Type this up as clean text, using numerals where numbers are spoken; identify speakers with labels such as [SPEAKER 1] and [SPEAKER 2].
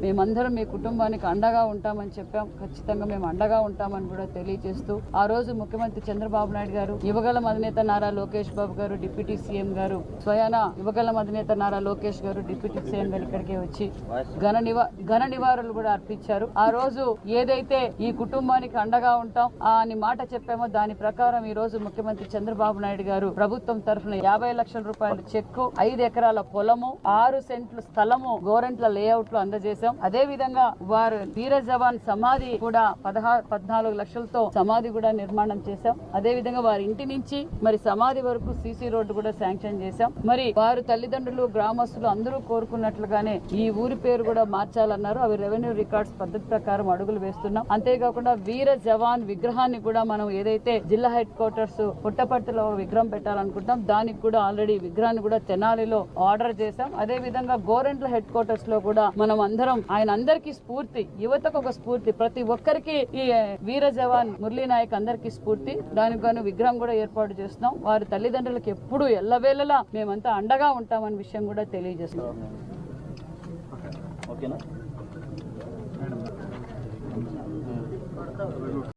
[SPEAKER 1] మేమందరం మీ కుటుంబానికి అండగా ఉంటామని చెప్పాం. ఖచ్చితంగా మేము అండగా ఉంటామని కూడా తెలియజేస్తూ ఆ రోజు ముఖ్యమంత్రి చంద్రబాబు నాయుడు గారు, యువగళం అధినేత నారా లోకేష్ బాబు గారు, డిప్యూటీ సీఎం గారు, స్వయాన యువగళం అధినేత నారా లోకేష్ గారు, డిప్యూటీ సీఎం గారు ఇక్కడికి వచ్చి ఘన నివారణలు కూడా అర్పించారు. ఆ రోజు ఏదైతే ఈ కుటుంబానికి అండగా ఉంటాం అని మాట చెప్పామో దాని ప్రకారం ఈ రోజు ముఖ్యమంత్రి చంద్రబాబు నాయుడు గారు ప్రభుత్వం తరఫున 50 లక్షల రూపాయల చెక్కు, 5 ఎకరాల పొలము, 6 సెంట్లు స్థలము గోరంట్ల లేఅవుట్ లో అందజేశాం. అదే విధంగా వారు వీర జవాన్ సమాధి కూడా 14 లక్షలతో సమాధి కూడా నిర్మాణం చేశాం. అదే విధంగా వారి ఇంటి నుంచి మరి సమాధి వరకు సీసీ రోడ్డు కూడా శాంక్షన్ చేశాం. మరి వారు తల్లిదండ్రులు, గ్రామస్తులు అందరూ కోరుకున్నట్లుగానే ఈ ఊరి పేరు కూడా మార్చాలన్నారు. అవి రెవెన్యూ రికార్డ్స్ పద్ధతి ప్రకారం అడుగులు వేస్తున్నాం. అంతేకాకుండా వీర జవాన్ విగ్రహాన్ని కూడా మనం ఏదైతే జిల్లా హెడ్ క్వార్టర్స్ పుట్టపర్తిలో విగ్రహం పెట్టాలనుకుంటాం దానికి కూడా ఆల్రెడీ విగ్రహాన్ని కూడా తెనాలిలో ఆర్డర్ చేశాం. అదే విధంగా గోరెంట్ల హెడ్ క్వార్టర్స్ లో కూడా మనం అందరం ఆయన అందరికీ స్ఫూర్తి, యువతకు ఒక స్ఫూర్తి, ప్రతి ఒక్కరికి ఈ వీర జవాన్ మురళీ నాయక్ అందరికీ స్ఫూర్తి. దానికి గాను విగ్రహం కూడా ఏర్పాటు చేస్తున్నాం. వారి తల్లిదండ్రులకు ఎప్పుడు ఎల్లవేళలా మేమంతా అండగా ఉంటామనే విషయం కూడా తెలియజేస్తున్నాం.